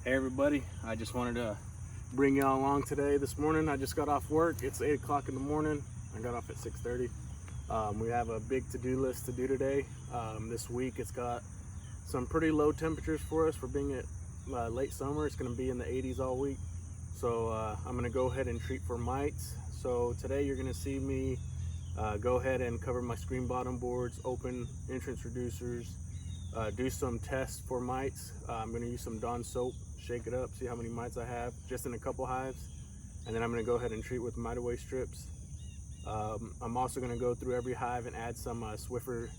Hey everybody, I just wanted to bring y'all along today. This morning I just got off work. It's 8 o'clock in the morning. I got off at 6:30. We have a big to-do list to do today. This week it's got some pretty low temperatures for us for being at late summer. It's going to be in the 80s all week. So I'm going to go ahead and treat for mites. So today you're going to see me go ahead and cover my screen bottom boards, open entrance reducers, do some tests for mites. I'm going to use some Dawn soap, shake it up, see how many mites I have just in a couple hives, and then I'm going to go ahead and treat with mite away strips. I'm also going to go through every hive and add some swiffer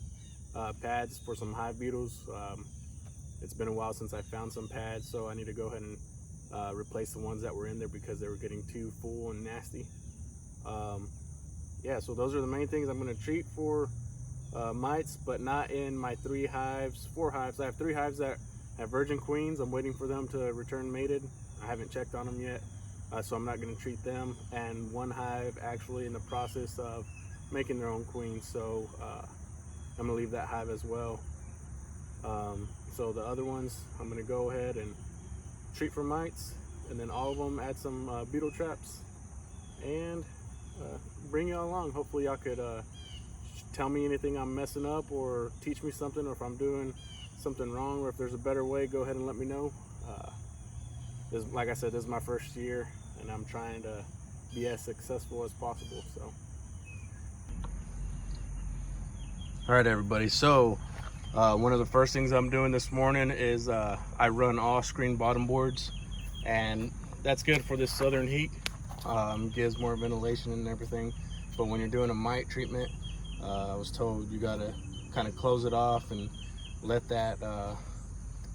pads for some hive beetles. It's been a while since I found some pads, so I need to go ahead and replace the ones that were in there because they were getting too full and nasty. Yeah, so those are the main things I'm going to treat for mites, but not in my 4 hives. I have 3 hives that have virgin queens. I'm waiting for them to return mated. I haven't checked on them yet, so I'm not going to treat them. And 1 hive actually in the process of making their own queens, so I'm going to leave that hive as well. So the other ones I'm going to go ahead and treat for mites, and then all of them add some beetle traps and bring y'all along. Hopefully y'all could tell me anything I'm messing up or teach me something, or if I'm doing something wrong, or if there's a better way, go ahead and let me know. Like I said, this is my first year and I'm trying to be as successful as possible. So all right everybody, so one of the first things I'm doing this morning is I run all screen bottom boards, and that's good for this southern heat. Gives more ventilation and everything. But when you're doing a mite treatment, I was told you gotta kind of close it off and let that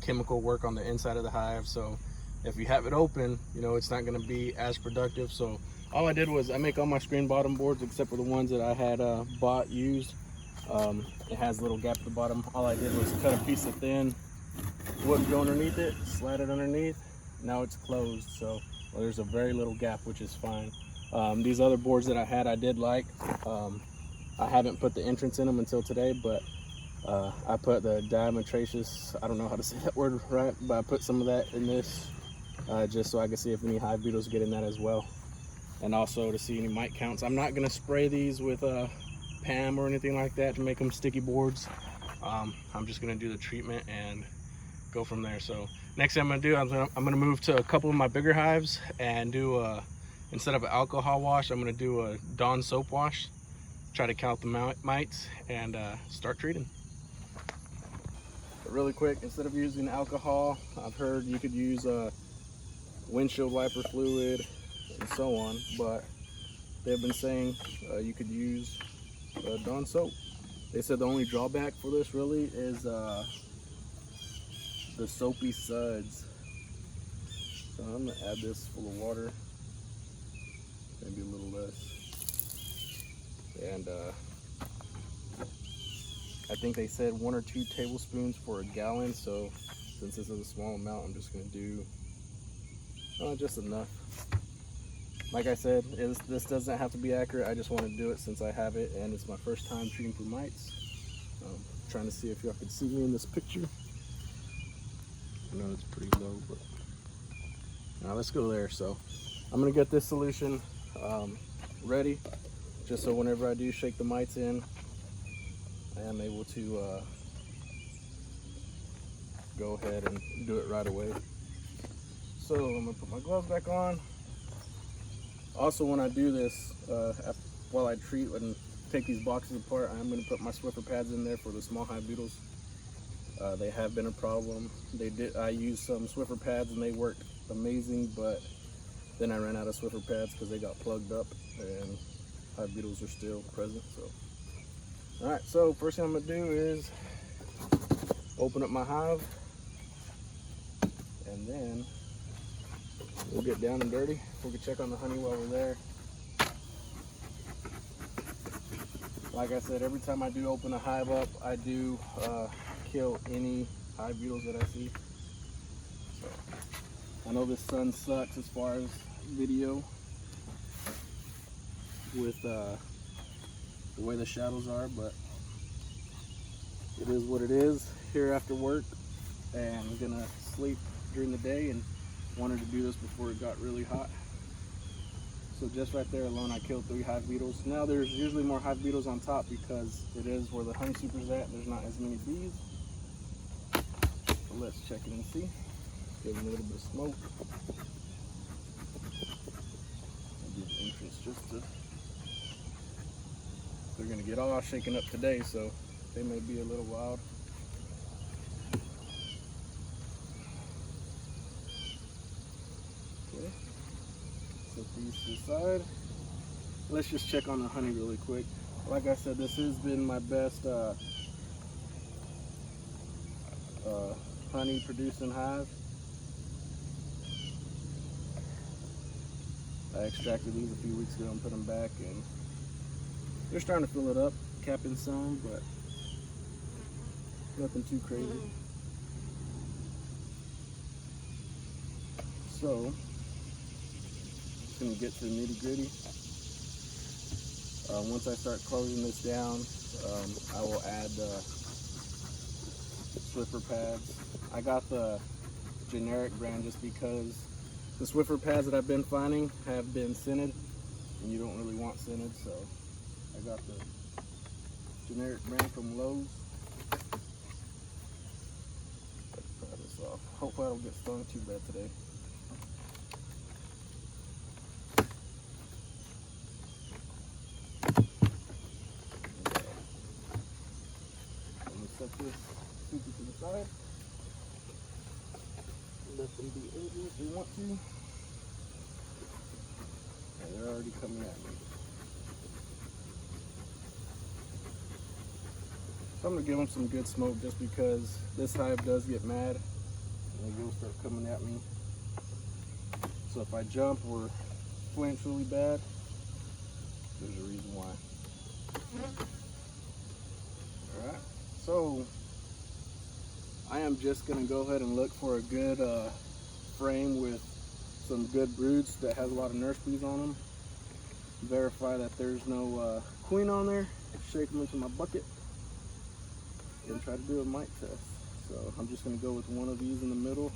chemical work on the inside of the hive. So if you have it open, you know, it's not gonna be as productive. So all I did was I make all my screen bottom boards except for the ones that I had used. It has a little gap at the bottom. All I did was cut a piece of thin wood, go underneath it, slide it underneath. Now it's closed, so there's a very little gap, which is fine. These other boards that I had, I did like. I haven't put the entrance in them until today, but I put the diametraceous, I don't know how to say that word right, but I put some of that in this just so I can see if any hive beetles get in that as well, and also to see any mite counts. I'm not gonna spray these with PAM or anything like that to make them sticky boards. I'm just gonna do the treatment and go from there. So next thing I'm gonna do, I'm gonna move to a couple of my bigger hives and do instead of an alcohol wash, I'm gonna do a Dawn soap wash. Try to count the mites and start treating. But really quick, instead of using alcohol, I've heard you could use windshield wiper fluid and so on, but they've been saying you could use Dawn soap. They said the only drawback for this really is the soapy suds. So I'm gonna add this full of water, maybe a little less. And I think they said 1 or 2 tablespoons for a gallon. So since this is a small amount, I'm just gonna do just enough. Like I said, this doesn't have to be accurate. I just want to do it since I have it, and it's my first time treating for mites. Trying to see if y'all can see me in this picture. I know it's pretty low, but now let's go there. So I'm gonna get this solution ready, just so whenever I do shake the mites in, I am able to go ahead and do it right away. So I'm gonna put my gloves back on. Also, when I do this, while I treat and take these boxes apart, I'm gonna put my swiffer pads in there for the small hive beetles. They have been a problem. I used some swiffer pads and they worked amazing, but then I ran out of swiffer pads because they got plugged up and hive beetles are still present. So, all right. So first thing I'm gonna do is open up my hive, and then we'll get down and dirty. We can check on the honey while we're there. Like I said, every time I do open a hive up, I do kill any hive beetles that I see. So I know this sun sucks as far as video with the way the shadows are, but it is what it is here after work, and I'm gonna sleep during the day and wanted to do this before it got really hot. So just right there alone, I killed 3 hive beetles. Now there's usually more hive beetles on top because it is where the honey super's at. There's not as many bees. So let's check it and see. Give them a little bit of smoke. I'll give the entrance just to. They're gonna get all shaken up today, so they may be a little wild. Okay. Set these to the side. Let's just check on the honey really quick. Like I said, this has been my best honey producing hive. I extracted these a few weeks ago and put them back, and they're starting to fill it up, capping some, but nothing too crazy. So, just gonna get to the nitty gritty. Once I start closing this down, I will add swiffer pads. I got the generic brand just because the swiffer pads that I've been finding have been scented, and you don't really want scented, so I got the generic brand from Lowe's. Try this off. Hopefully I don't get stung too bad today. Let me set this super to the side. Let them be injured if they want to. And they're already coming at me. So I'm gonna give them some good smoke just because this hive does get mad and they will start coming at me. So if I jump or flinch really bad, there's a reason why. Alright, so I am just gonna go ahead and look for a good frame with some good broods that has a lot of nurse bees on them. Verify that there's no queen on there. Shake them into my bucket and try to do a mite test. So I'm just gonna go with one of these in the middle.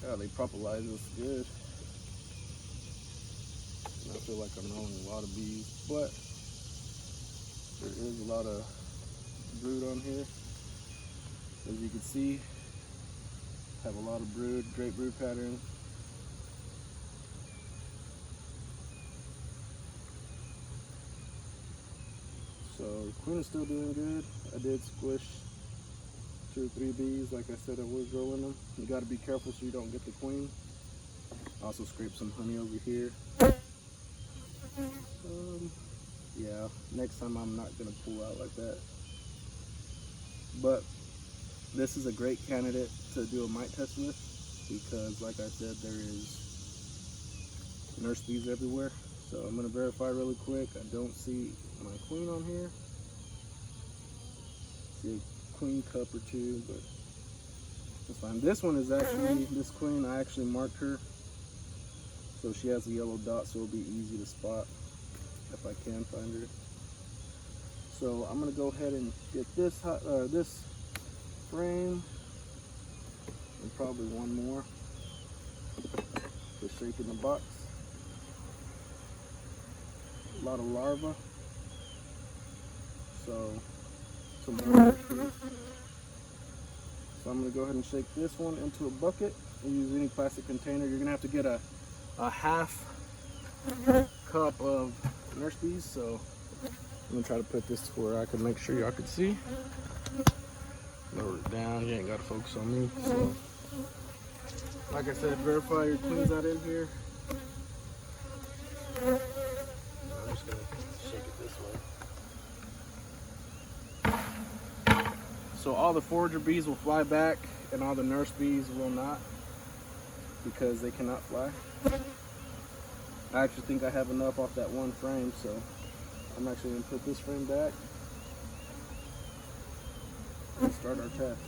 God, they propolize this good. And I feel like I'm knowing a lot of bees, but there is a lot of brood on here. As you can see, have a lot of brood, great brood pattern. So the queen is still doing good. I did squish 2 or 3 bees. Like I said, I was rolling them. You got to be careful so you don't get the queen. Also scrape some honey over here. Yeah, next time I'm not gonna pull out like that. But this is a great candidate to do a mite test with because, like I said, there is nurse bees everywhere. So I'm gonna verify really quick. I don't see my queen on here. See a queen cup or 2, but that's fine. This one is actually, this queen, I actually marked her. So she has a yellow dot, so it'll be easy to spot if I can find her. So I'm gonna go ahead and get this this frame and probably one more to shake in the box. A lot of larvae, so some more. So I'm gonna go ahead and shake this one into a bucket and use any plastic container. You're gonna have to get a half cup of nurse bees, so I'm gonna try to put this to where I can make sure y'all can see. Lower it down, you ain't gotta focus on me. So, like I said, verify your queen's not in here. I'm just gonna shake it this way. So all the forager bees will fly back and all the nurse bees will not, because they cannot fly. I actually think I have enough off that one frame, so I'm actually going to put this frame back and start our test.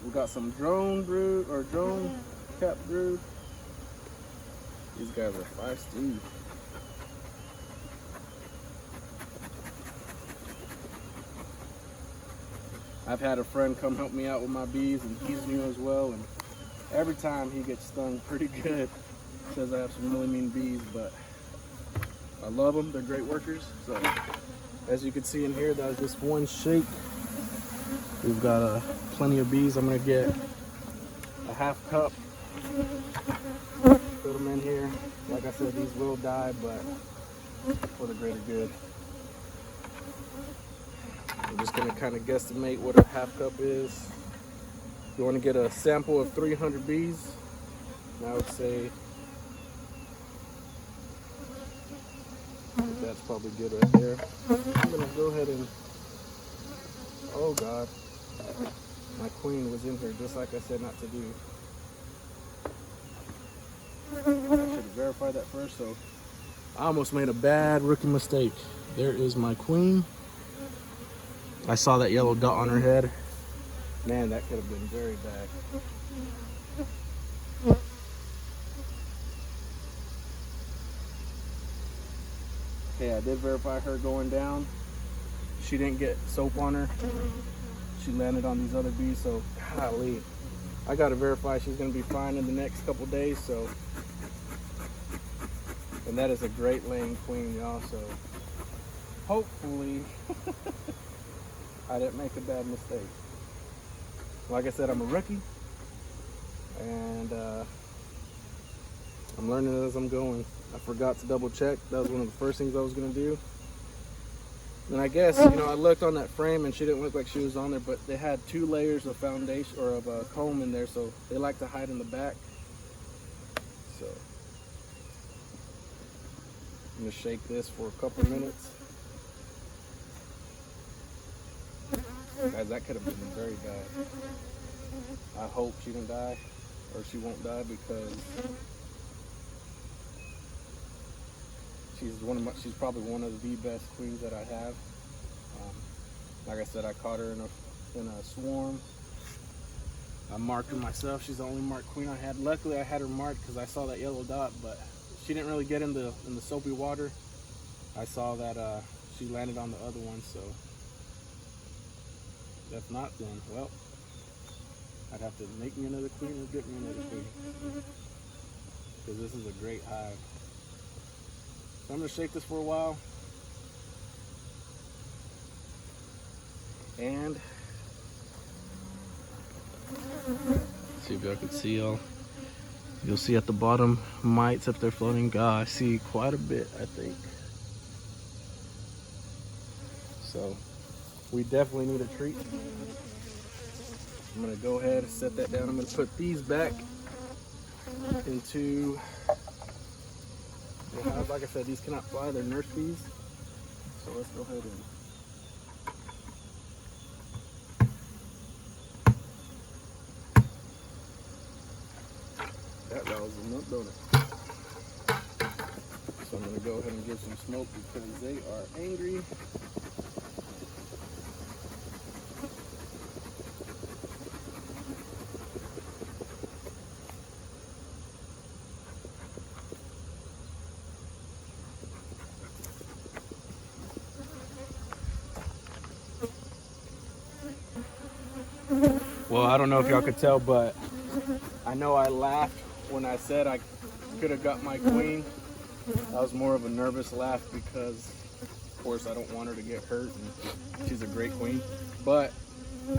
We got some drone brood, or drone cap brood. These guys are feisty. I've had a friend come help me out with my bees, and he's new as well, and every time he gets stung pretty good. Says I have some really mean bees, but I love them. They're great workers. So as you can see in here, that was just one shake. We've got plenty of bees. I'm gonna get a half cup, put them in here. Like I said, these will die, but for the greater good. I'm just gonna kind of guesstimate what a half cup is. You want to get a sample of 300 bees, and I would say that's probably good right there. I'm gonna go ahead and, oh God, my queen was in here just like I said not to do. I should have verified that first, so I almost made a bad rookie mistake. There is my queen. I saw that yellow dot on her head. Man, that could have been very bad. Okay, I did verify her going down. She didn't get soap on her. She landed on these other bees, so golly. I gotta verify she's gonna be fine in the next couple days, so. And that is a great laying queen, y'all, so hopefully I didn't make a bad mistake. Like I said, I'm a rookie, and I'm learning as I'm going. I forgot to double check. That was one of the first things I was gonna do. And I guess, you know, I looked on that frame and she didn't look like she was on there, but they had 2 layers of foundation or of a comb in there, so they like to hide in the back. So I'm gonna shake this for a couple minutes. Guys, that could have been very bad. I hope she didn't die, or she won't die, because she's probably one of the best queens that I have. Like I said, I caught her in a swarm. I marked her myself. She's the only marked queen I had. Luckily, I had her marked because I saw that yellow dot, but she didn't really get in the soapy water. I saw that she landed on the other one, so if not, then well, I'd have to make me another queen or get me another queen, because this is a great hive. So I'm gonna shake this for a while, and see if y'all can see y'all. You'll see at the bottom mites if they're floating. God, I see quite a bit, I think. So we definitely need a treat. I'm gonna go ahead and set that down. I'm gonna put these back into the hive. Like I said, these cannot fly, they're nurse bees. So let's go ahead and that roused them up, don't it? So I'm gonna go ahead and give some smoke because they are angry. Well, I don't know if y'all could tell, but I know I laughed when I said I could have got my queen. That was more of a nervous laugh because, of course, I don't want her to get hurt, and she's a great queen. But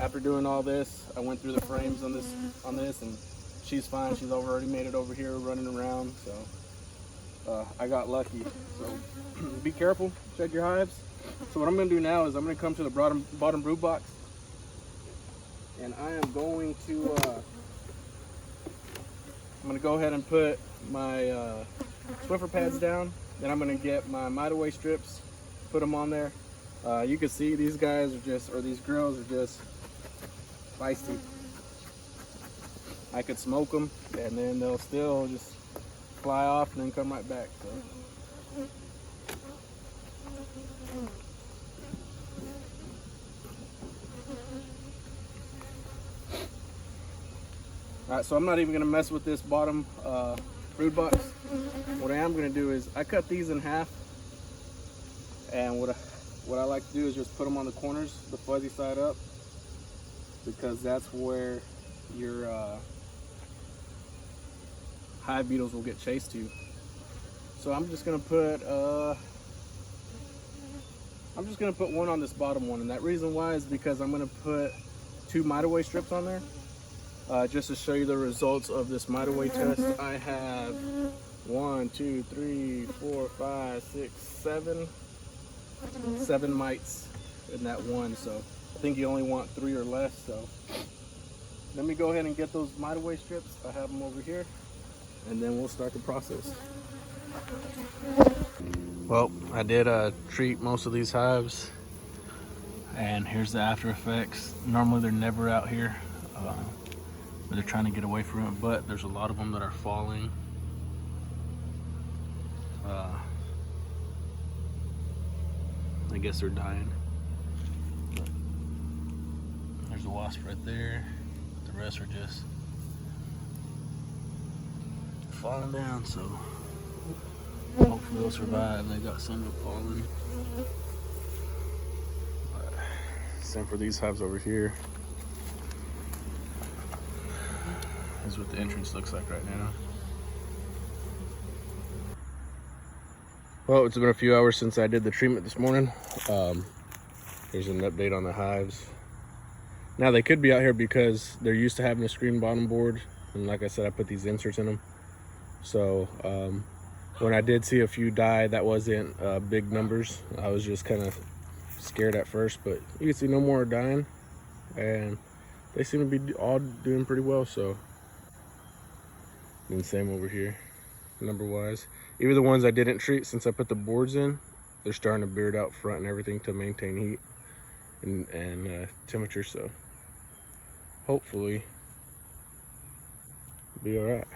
after doing all this, I went through the frames on this, and she's fine. She's already made it over here running around, so I got lucky. So be careful, check your hives. So what I'm gonna do now is I'm gonna come to the bottom brood box, and I am going to I'm gonna go ahead and put my swiffer pads down. Then I'm gonna get my mite away strips, put them on there. You can see these guys are just, or these girls are just feisty. I could smoke them, and then they'll still just fly off and then come right back. So. Alright, so I'm not even going to mess with this bottom brood box. What I am going to do is I cut these in half, and what I like to do is just put them on the corners, the fuzzy side up, because that's where your hive beetles will get chased to. So I'm just gonna put one on this bottom one, and that reason why is because I'm gonna put 2 mite away strips on there, just to show you the results of this mite away test. I have 1, 2, 3, 4, 5, 6, 7 mites in that one. So I think you only want 3 or less. So let me go ahead and get those mite away strips. I have them over here, and then we'll start the process. Well, I did treat most of these hives, and here's the after effects. Normally they're never out here, but they're trying to get away from it, but there's a lot of them that are falling. I guess they're dying. But there's a wasp right there. The rest are just falling down, so hopefully they'll survive. They got some of falling. But same for these hives over here. This is what the entrance looks like right now. Well, it's been a few hours since I did the treatment this morning. There's an update on the hives. Now they could be out here because they're used to having a screen bottom board, and like I said, I put these inserts in them. So when I did see a few die, that wasn't big numbers. I was just kind of scared at first, but you can see no more are dying, and they seem to be all doing pretty well. So, and the same over here, number wise. Even the ones I didn't treat, since I put the boards in, they're starting to beard out front and everything to maintain heat and temperature. So hopefully be all right.